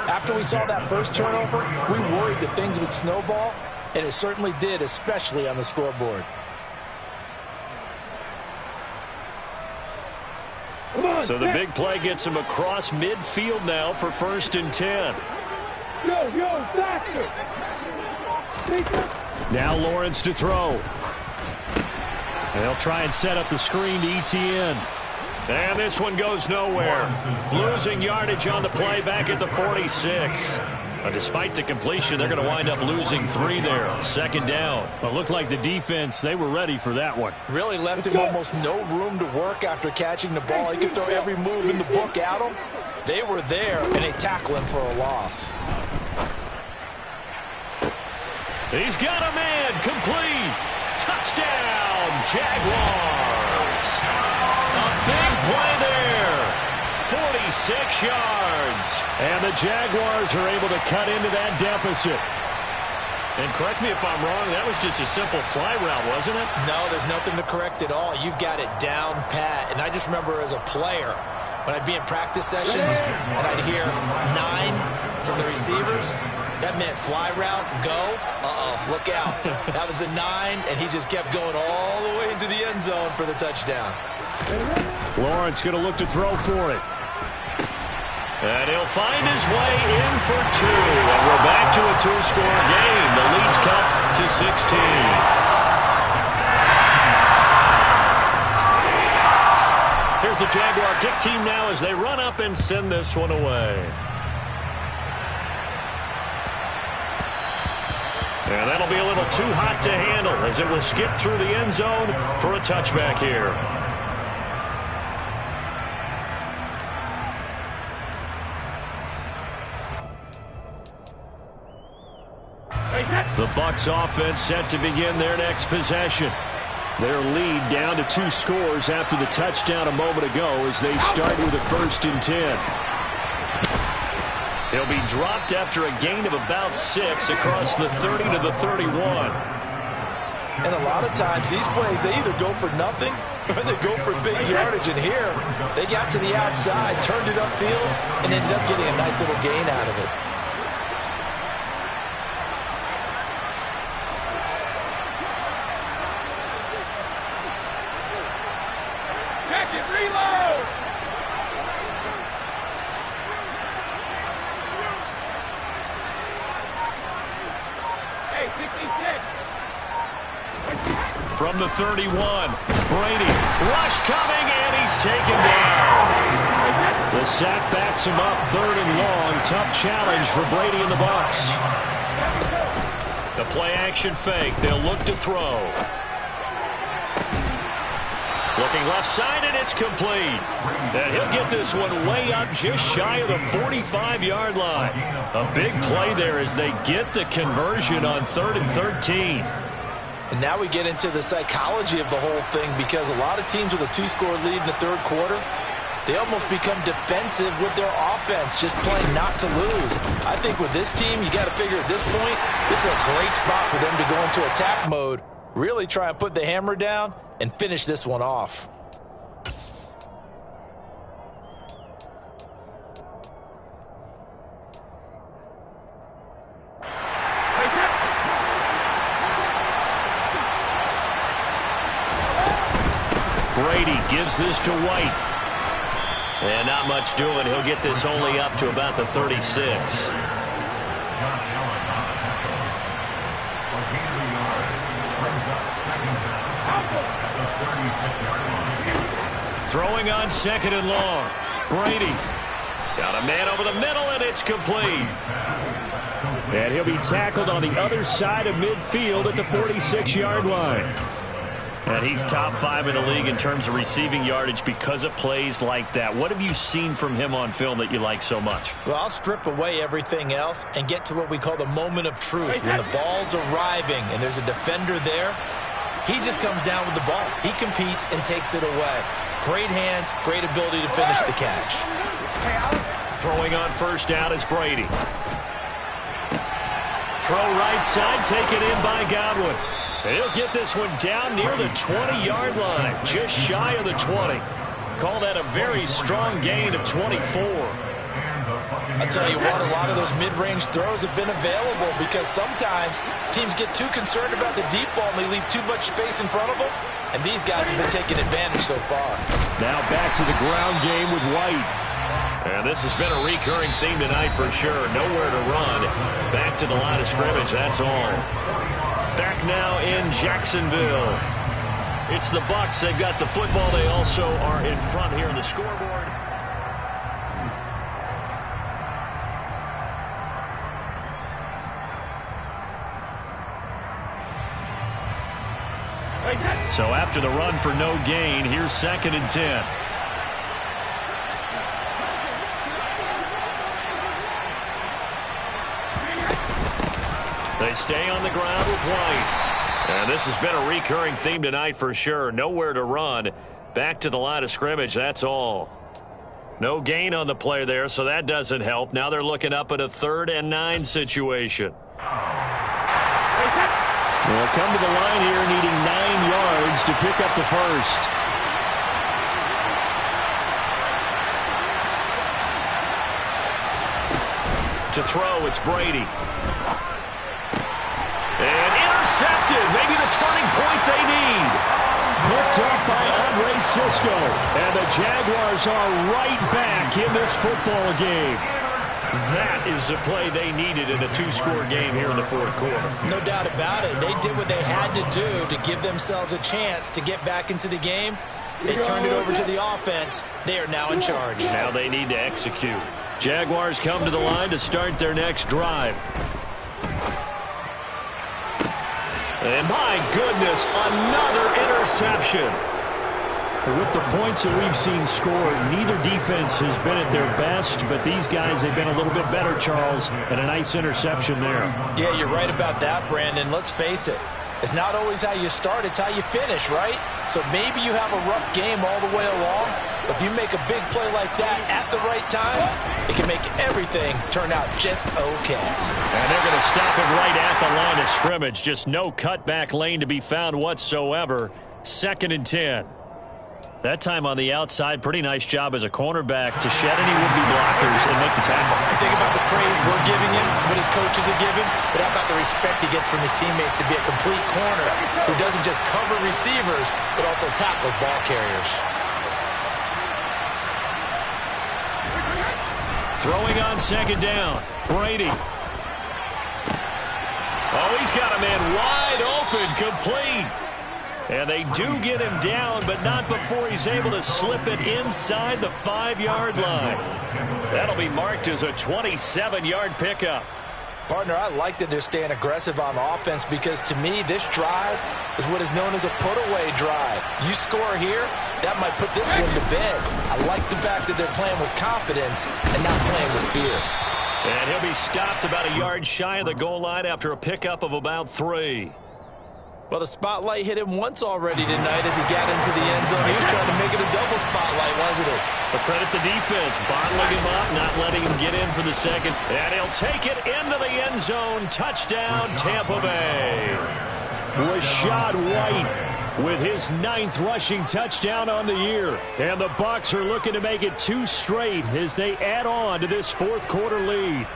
Speaker 2: after we saw that first turnover, we worried that things would snowball, and it certainly did, especially on the scoreboard.
Speaker 1: So the big play gets him across midfield now for 1st and 10.
Speaker 5: Yo, faster!
Speaker 3: Now Lawrence to throw. They'll try and set up the screen to Etienne.
Speaker 1: And this one goes nowhere. Losing yardage on the play back at the 46. Despite the completion, they're going to wind up losing 3 there. 2nd down.
Speaker 3: But looked like the defense, they were ready for that one.
Speaker 2: Really left him almost no room to work after catching the ball. He could throw every move in the book at him. They were there, and they tackle him for a loss.
Speaker 1: He's got a man. Complete. Touchdown, Jaguars. A big play there. 46 yards.
Speaker 3: And the Jaguars are able to cut into that deficit.
Speaker 1: And correct me if I'm wrong, that was just a simple fly route, wasn't it?
Speaker 2: No, there's nothing to correct at all. You've got it down pat. And I just remember as a player, when I'd be in practice sessions and I'd hear 9 from the receivers, that meant fly route, go. Look out. That was the 9, and he just kept going all the way into the end zone for the touchdown.
Speaker 3: Lawrence going to look to throw for it.
Speaker 1: And he'll find his way in for 2. And we're back to a 2-score game. The lead's cut to 16. Here's the Jaguar kick team now as they run up and send this one away. And that'll be a little too hot to handle as it will skip through the end zone for a touchback here. The Bucs offense set to begin their next possession. Their lead down to 2 scores after the touchdown a moment ago as they start with a 1st and 10. He'll be dropped after a gain of about 6 across the 30 to the 31.
Speaker 2: And a lot of times these plays, they either go for nothing or they go for big yardage. And here, they got to the outside, turned it upfield, and ended up getting a nice little gain out of it.
Speaker 1: From the 31, Brady, rush coming, and he's taken down.
Speaker 3: The sack backs him up, 3rd and long. Tough challenge for Brady and the Bucs.
Speaker 1: The play action fake, they'll look to throw. Looking left side, and it's complete. And he'll get this one way up just shy of the 45-yard line. A big play there as they get the conversion on 3rd and 13.
Speaker 2: And now we get into the psychology of the whole thing, because a lot of teams with a 2-score lead in the third quarter, they almost become defensive with their offense, just playing not to lose. I think with this team, you got to figure at this point, this is a great spot for them to go into attack mode, really try and put the hammer down and finish this one off.
Speaker 1: Brady gives this to White. And not much doing. He'll get this only up to about the 36. Throwing on 2nd and long. Brady got a man over the middle, and it's complete.
Speaker 3: And he'll be tackled on the other side of midfield at the 46-yard line.
Speaker 1: And he's top 5 in the league in terms of receiving yardage because of plays like that. What have you seen from him on film that you like so much?
Speaker 2: Well, I'll strip away everything else and get to what we call the moment of truth. When the ball's arriving and there's a defender there, he just comes down with the ball. He competes and takes it away. Great hands, great ability to finish the catch.
Speaker 1: Throwing on 1st down is Brady. Throw right side, taken in by Godwin. He'll get this one down near the 20-yard line, just shy of the 20. Call that a very strong gain of 24.
Speaker 2: I'll tell you what, a lot of those mid-range throws have been available because sometimes teams get too concerned about the deep ball and they leave too much space in front of them, and these guys have been taking advantage so far.
Speaker 3: Now back to the ground game with White.
Speaker 1: And this has been a recurring theme tonight for sure. Nowhere to run. Back to the line of scrimmage, that's all. Back now in Jacksonville. It's the Bucs. They've got the football. They also are in front here on the scoreboard. So after the run for no gain, here's 2nd and 10. They stay on the ground with White. And this has been a recurring theme tonight for sure. Nowhere to run. Back to the line of scrimmage, that's all. No gain on the play there, so that doesn't help. Now they're looking up at a 3rd and 9 situation.
Speaker 3: They'll come to the line here needing 9 yards to pick up the first.
Speaker 1: To throw, it's Brady. And intercepted. Maybe the turning point they need.
Speaker 3: Picked up by Andre Cisco. And the Jaguars are right back in this football game.
Speaker 1: That is the play they needed in a 2-score game here in the 4th quarter.
Speaker 2: No doubt about it. They did what they had to do to give themselves a chance to get back into the game. They turned it over to the offense. They are now in charge.
Speaker 1: Now they need to execute. Jaguars come to the line to start their next drive. And my goodness, another interception.
Speaker 3: With the points that we've seen scored, neither defense has been at their best, but these guys have been a little bit better, Charles, and a nice interception there.
Speaker 2: Yeah, you're right about that, Brandon. Let's face it. It's not always how you start, it's how you finish, right? So maybe you have a rough game all the way along, but if you make a big play like that at the right time, it can make everything turn out just okay.
Speaker 1: And they're going to stop it right at the line of scrimmage. Just no cutback lane to be found whatsoever. 2nd and 10. That time on the outside, pretty nice job as a cornerback to shed any would-be blockers and make the tackle.
Speaker 2: Think about the praise we're giving him, what his coaches are giving, but how about the respect he gets from his teammates to be a complete corner who doesn't just cover receivers, but also tackles ball carriers.
Speaker 1: Throwing on 2nd down, Brady. Oh, he's got a man wide open, complete. And they do get him down, but not before he's able to slip it inside the 5-yard line. That'll be marked as a 27-yard pickup.
Speaker 2: Partner, I like that they're staying aggressive on offense because, to me, this drive is what is known as a put-away drive. You score here, that might put this one to bed. I like the fact that they're playing with confidence and not playing with fear.
Speaker 1: And he'll be stopped about a yard shy of the goal line after a pickup of about 3.
Speaker 2: Well, the spotlight hit him once already tonight as he got into the end zone. He was trying to make it a double spotlight, wasn't it?
Speaker 1: But credit the defense, bottling him up, not letting him get in for the second. And he'll take it into the end zone. Touchdown, Tampa Bay.
Speaker 3: Rachaad White with his 9th rushing touchdown on the year. And the Bucs are looking to make it 2 straight as they add on to this 4th quarter lead.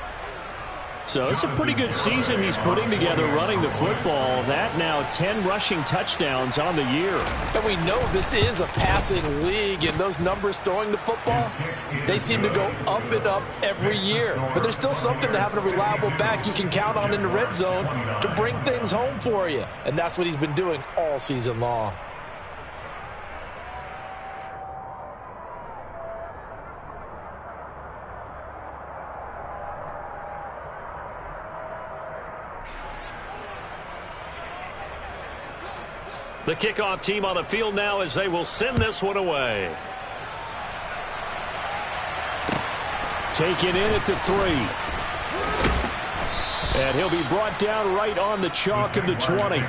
Speaker 3: So it's a pretty good season he's putting together running the football. That now 10 rushing touchdowns on the year.
Speaker 2: And we know this is a passing league, and those numbers throwing the football, they seem to go up and up every year. But there's still something to having a reliable back you can count on in the red zone to bring things home for you. And that's what he's been doing all season long.
Speaker 1: The kickoff team on the field now as they will send this one away.
Speaker 3: Taken in at the 3. And he'll be brought down right on the chalk of the 20.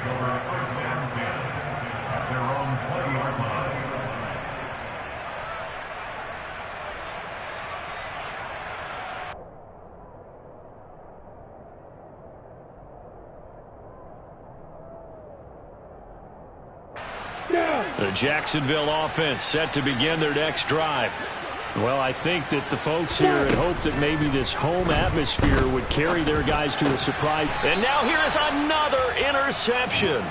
Speaker 1: The Jacksonville offense set to begin their next drive.
Speaker 3: Well, I think that the folks here had hoped that maybe this home atmosphere would carry their guys to a surprise.
Speaker 1: And now here is another interception.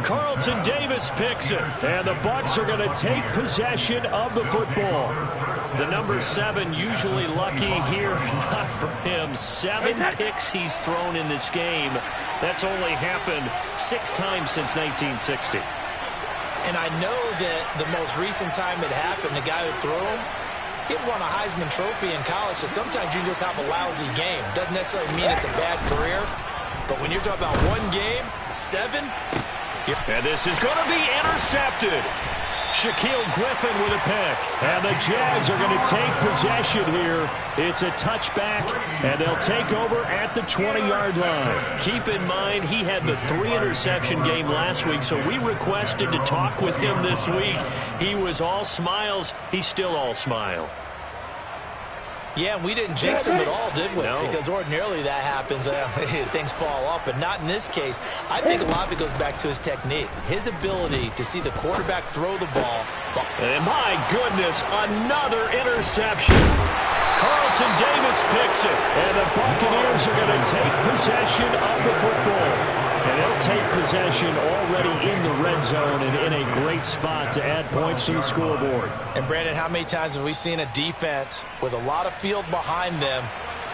Speaker 1: Carlton Davis picks it.
Speaker 3: And the Bucs are going to take possession of the football.
Speaker 1: The number 7 usually lucky here. Not for him. 7 picks he's thrown in this game. That's only happened 6 times since 1960.
Speaker 2: And I know that the most recent time it happened, the guy who threw him, he had won a Heisman Trophy in college, so sometimes you just have a lousy game. Doesn't necessarily mean it's a bad career, but when you're talking about one game, 7.
Speaker 1: And this is going to be intercepted. Shaquill Griffin with a pick.
Speaker 3: And the Jags are going to take possession here. It's a touchback, and they'll take over at the 20-yard line.
Speaker 1: Keep in mind, he had the 3-interception game last week, so we requested to talk with him this week. He was all smiles. He's still all smile.
Speaker 2: Yeah, we didn't jinx him at all, did we?
Speaker 1: No.
Speaker 2: Because ordinarily that happens. Things fall off, but not in this case. I think a lot of it goes back to his technique. His ability to see the quarterback throw the ball.
Speaker 1: And my goodness, another interception. Carlton Davis picks it.
Speaker 3: And the Buccaneers are going to take possession of the football. And they'll take possession already in the red zone and in a great spot to add points to the scoreboard.
Speaker 2: And, Brandon, how many times have we seen a defense with a lot of field behind them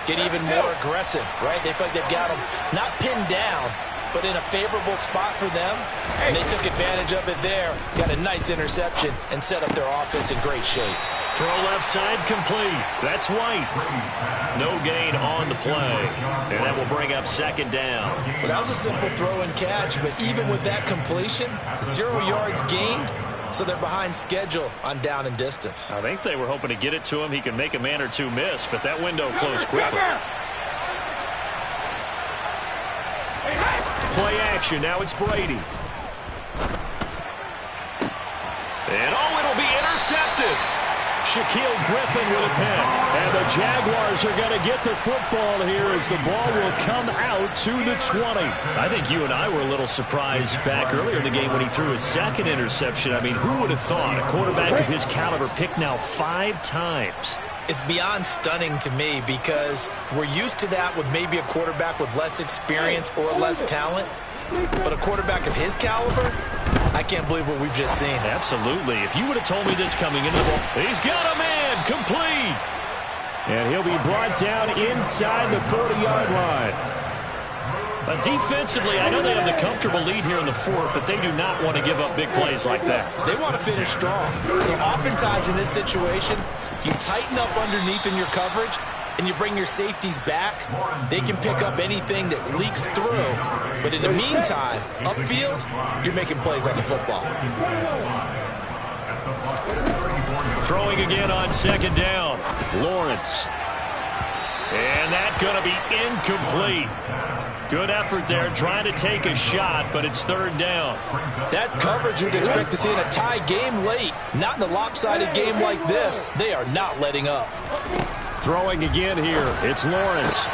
Speaker 2: get even more aggressive, right? They feel like they've got them not pinned down, but in a favorable spot for them. And they took advantage of it there, got a nice interception, and set up their offense in great shape.
Speaker 1: Throw left side complete. That's White. No gain on the play. And that will bring up second down.
Speaker 2: Well, that was a simple throw and catch, but even with that completion, 0 yards gained, so they're behind schedule on down and distance.
Speaker 1: I think they were hoping to get it to him. He could make a man or two miss, but that window closed quickly. Play action. Now it's Brady. And it'll be intercepted. Shaquill Griffin with a pick.
Speaker 3: And the Jaguars are going to get the football here as the ball will come out to the 20.
Speaker 1: I think you and I were a little surprised back earlier in the game when he threw his second interception. I mean, who would have thought a quarterback of his caliber picked now 5 times?
Speaker 2: It's beyond stunning to me because we're used to that with maybe a quarterback with less experience or less talent. But a quarterback of his caliber, I can't believe what we've just seen.
Speaker 1: Absolutely. If you would have told me this coming into the ball, he's got a man, complete.
Speaker 3: And he'll be brought down inside the 40-yard line.
Speaker 1: Defensively, I know they have the comfortable lead here in the 4th, but they do not want to give up big plays like that.
Speaker 2: They want to finish strong. So oftentimes in this situation, you tighten up underneath in your coverage, and you bring your safeties back, they can pick up anything that leaks through. But in the meantime, upfield, you're making plays on the football.
Speaker 1: Throwing again on second down.
Speaker 3: Lawrence.
Speaker 1: And that's going to be incomplete. Good effort there trying to take a shot, but it's third down.
Speaker 2: That's coverage you'd expect to see in a tie game late. Not in a lopsided game like this. They are not letting up.
Speaker 3: Throwing again here. It's Lawrence.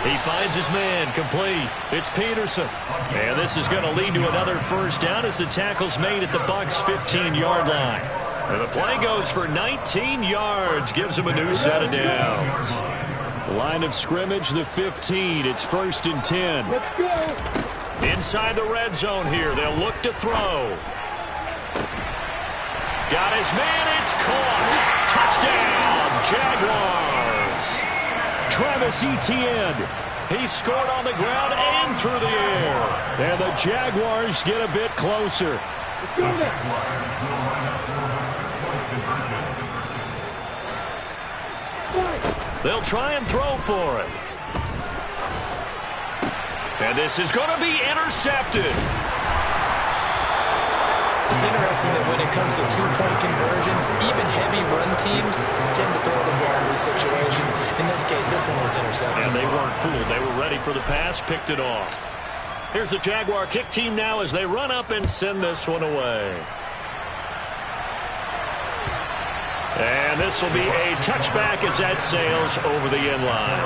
Speaker 1: He finds his man, complete. It's Peterson. And this is going to lead to another first down as the tackle's made at the Bucs' 15-yard line. And the play goes for 19 yards, gives him a new set of downs.
Speaker 3: Line of scrimmage, the 15. It's 1st and 10.
Speaker 5: Let's go.
Speaker 1: Inside the red zone here. They'll look to throw. Got his man. It's caught. Touchdown, Jaguars.
Speaker 3: Travis Etienne.
Speaker 1: He scored on the ground and through the air.
Speaker 3: And the Jaguars get a bit closer.
Speaker 5: Let's go there.
Speaker 1: They'll try and throw for it. And this is going to be intercepted.
Speaker 2: It's interesting that when it comes to two-point conversions, even heavy run teams tend to throw the ball in these situations. In this case, this one was intercepted.
Speaker 1: And they weren't fooled. They were ready for the pass, picked it off. Here's the Jaguar kick team now as they run up and send this one away. And this will be a touchback as that sails over the end line.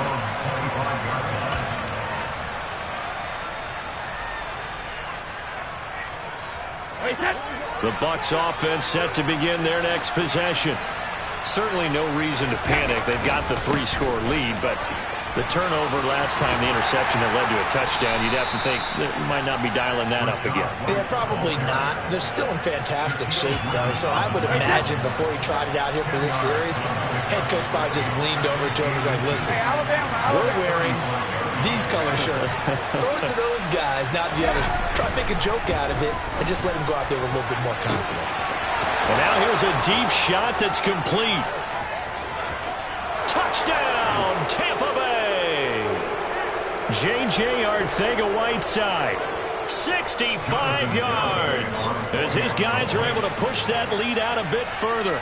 Speaker 1: The Bucs offense set to begin their next possession. Certainly no reason to panic. They've got the 3-score lead, but the turnover last time, the interception that led to a touchdown, you'd have to think that might not be dialing that up again.
Speaker 2: Yeah, probably not. They're still in fantastic shape, though, so I would imagine before he trotted out here for this series, head coach probably just leaned over to him and was like, listen, we're wearing these color shirts. Throw it to those guys, not the others. Try to make a joke out of it and just let him go out there with a little bit more confidence.
Speaker 1: And now here's a deep shot that's complete. Touchdown, Tampa Bay. J.J. Arcega-Whiteside, 65 yards, as his guys are able to push that lead out a bit further.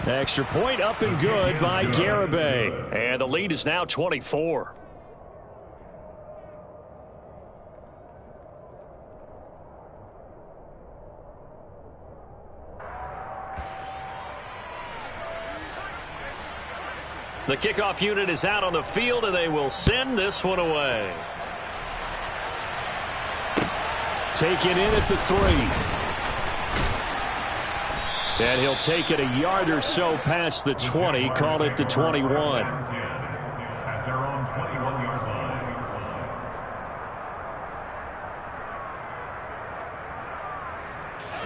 Speaker 3: Extra point up and good by Garibay.
Speaker 1: And the lead is now 24. The kickoff unit is out on the field, and they will send this one away.
Speaker 3: Take it in at the 3. And he'll take it a yard or so past the 20, call it the 21.
Speaker 4: At their own 21-yard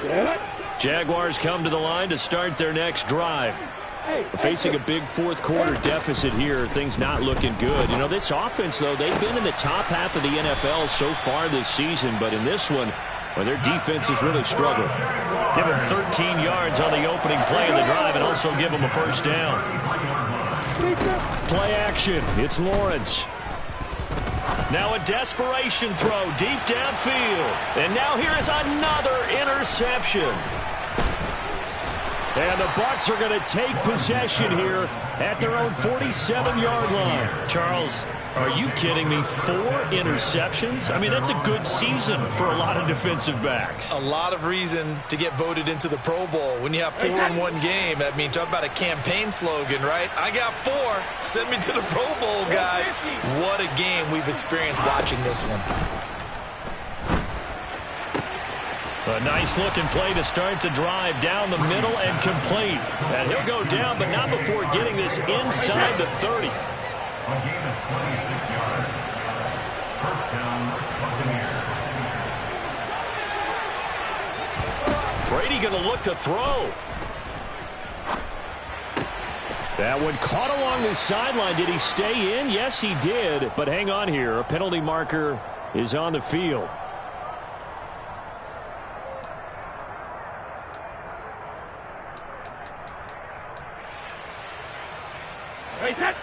Speaker 4: line.
Speaker 1: Jaguars come to the line to start their next drive.
Speaker 3: Facing a big fourth quarter deficit here, things not looking good. You know, this offense, though, they've been in the top half of the NFL so far this season, but in this one, well, their defense has really struggled.
Speaker 1: Give him 13 yards on the opening play of the drive and also give him a first down.
Speaker 3: Play action. It's Lawrence.
Speaker 1: Now a desperation throw deep downfield. And now here is another interception.
Speaker 3: And the Bucs are going to take possession here at their own 47-yard line.
Speaker 1: Charles, are you kidding me? 4 interceptions? I mean, that's a good season for a lot of defensive backs.
Speaker 2: A lot of reason to get voted into the Pro Bowl. When you have 4 in one game, that means talk about a campaign slogan, right? I got 4. Send me to the Pro Bowl, guys. What a game we've experienced watching this one.
Speaker 1: A nice-looking play to start the drive down the middle and complete. And he'll go down, but not before getting this inside the 30.
Speaker 4: A gain of 26 yards. First down, Buccaneers.
Speaker 1: Brady going to look to throw.
Speaker 3: That one caught along the sideline. Did he stay in? Yes, he did. But hang on here. A penalty marker is on the field.
Speaker 5: Hey, set.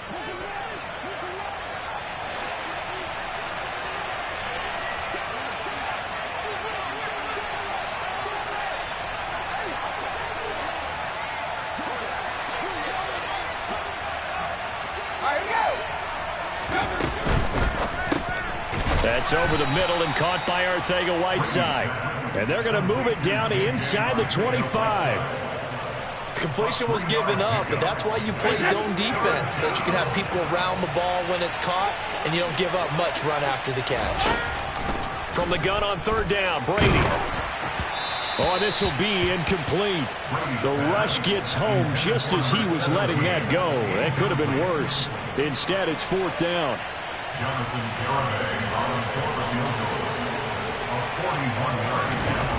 Speaker 3: That's over the middle and caught by Arcega-Whiteside. And they're going to move it down to inside the 25.
Speaker 2: Completion was given up, but that's why you play zone defense, so that you can have people around the ball when it's caught, and you don't give up much run after the catch.
Speaker 1: From the gun on third down, Brady.
Speaker 3: Oh, this will be incomplete. The rush gets home just as he was letting that go. That could have been worse. Instead, it's fourth down.
Speaker 4: Jonathan Garibay on for the field goal. A 41-yard attempt.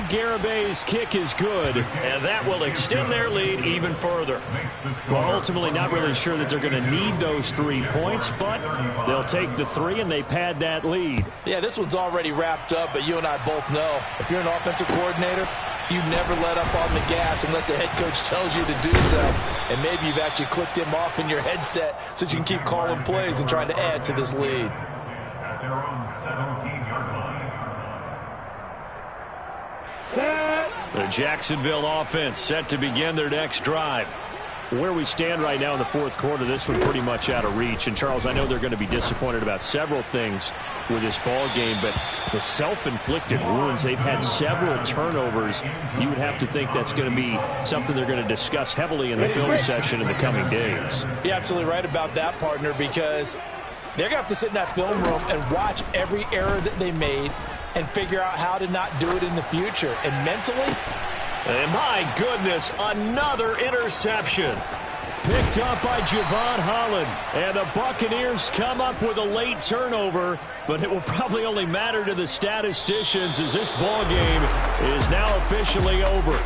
Speaker 3: Garibay's kick is good.
Speaker 1: And that will extend their lead even further.
Speaker 3: Well, ultimately not really sure that they're going to need those 3 points, but they'll take the 3 and they pad that lead.
Speaker 2: Yeah, this one's already wrapped up, but you and I both know if you're an offensive coordinator, you never let up on the gas unless the head coach tells you to do so. And maybe you've actually clicked him off in your headset so you can keep calling plays and trying to add to this lead.
Speaker 4: At their own 17-yard line.
Speaker 1: The Jacksonville offense set to begin their next drive.
Speaker 3: Where we stand right now in the fourth quarter, this one pretty much out of reach. And, Charles, I know they're going to be disappointed about several things with this ball game, but the self-inflicted wounds, they've had several turnovers. You would have to think that's going to be something they're going to discuss heavily in the film session in the coming days.
Speaker 2: You're absolutely right about that, partner, because they're going to have to sit in that film room and watch every error that they made and figure out how to not do it in the future. And mentally,
Speaker 1: and my goodness, another interception.
Speaker 3: Picked up by Javon Holland. And the Buccaneers come up with a late turnover, but it will probably only matter to the statisticians as this ball game is now officially over.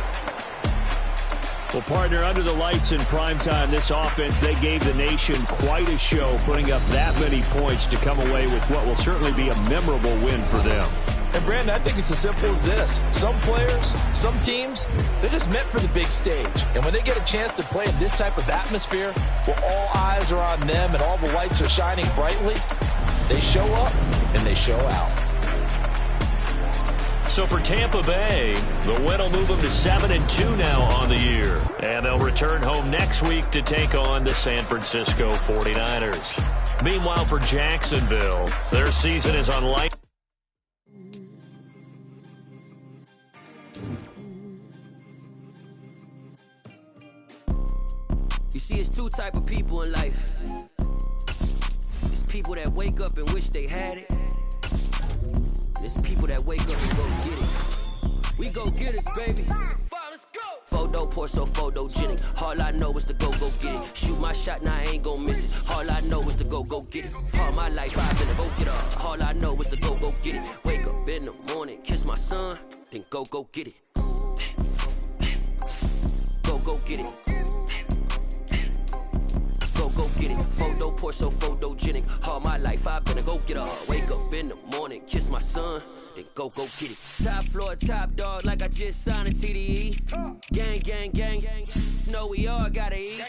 Speaker 3: Well, partner, under the lights in primetime, this offense, they gave the nation quite a show, putting up that many points to come away with what will certainly be a memorable win for them.
Speaker 2: And, Brandon, I think it's as simple as this. Some players, some teams, they're just meant for the big stage. And when they get a chance to play in this type of atmosphere where all eyes are on them and all the lights are shining brightly, they show up and they show out.
Speaker 1: So for Tampa Bay, the win will move them to 7-2 now on the year. And they'll return home next week to take on the San Francisco 49ers. Meanwhile, for Jacksonville, their season is unlikely.
Speaker 6: You see, it's two type of people in life. It's people that wake up and wish they had it. And it's people that wake up and go get it. We go get it, baby. Let's go. Photo pour so photogenic. All I know is to go get it. Shoot my shot, now I ain't gon' miss it. All I know is to go get it. All my life I've been to go get it. All I know is to go get it. Wake up in the morning, kiss my son, then go get it. Go get it. Go get it. Photo pour so photogenic. All my life I've been to go get her. Wake up in the morning, kiss my son, then go get it. Top floor, top dog, like I just signed a TDE. Gang. Know we all gotta eat.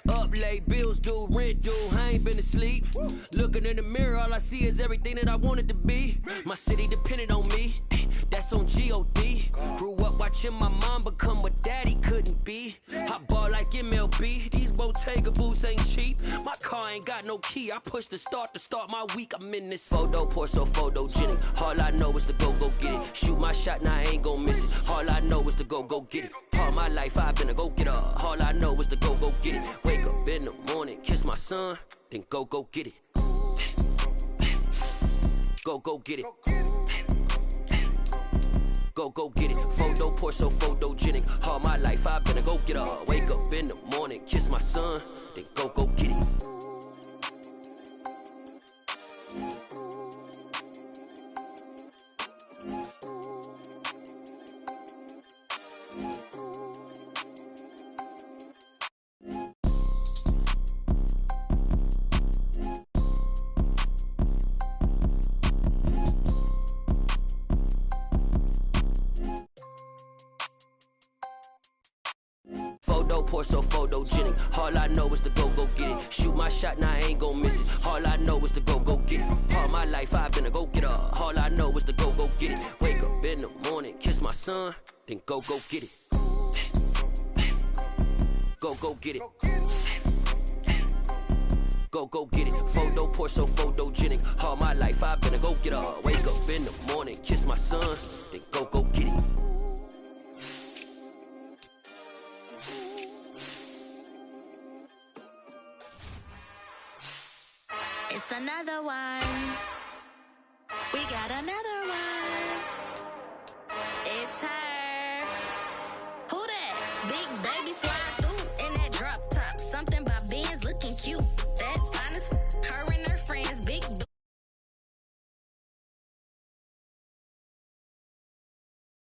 Speaker 6: Up late, bills due, rent due. I ain't been asleep. Looking in the mirror, all I see is everything that I wanted to be. My city depended on me. That's on G.O.D. Grew up watching my mom become what daddy couldn't be. I ball like MLB. These Bottega boots ain't cheap. My car ain't got no key. I push the start to start my week. I'm in this photo pour so photogenic. All I know is to go get it. Shoot my shot, now I ain't gon' miss it. All I know is to go get it. All my life I've been a go getter. All I know is to go get it. Wake up in the morning, kiss my son, then go get it. Go get it. Go get it. Photo pour so photogenic. All my life I've been a go getter. Wake up in the morning, kiss my son, then go get it. Photo, pour so photogenic. All I know is to go get it. Shoot my shot, now I ain't gon' miss it. All I know is to go get it. All my life I've been a go-getter. All I know is to go get it. Wake up in the morning, kiss my son, then go get it. Go get it. Go get it. Photo, pour so photogenic. All my life I've been a go-getter. Wake up in the morning, kiss my son, then go get it.
Speaker 7: It's another one. We got another one.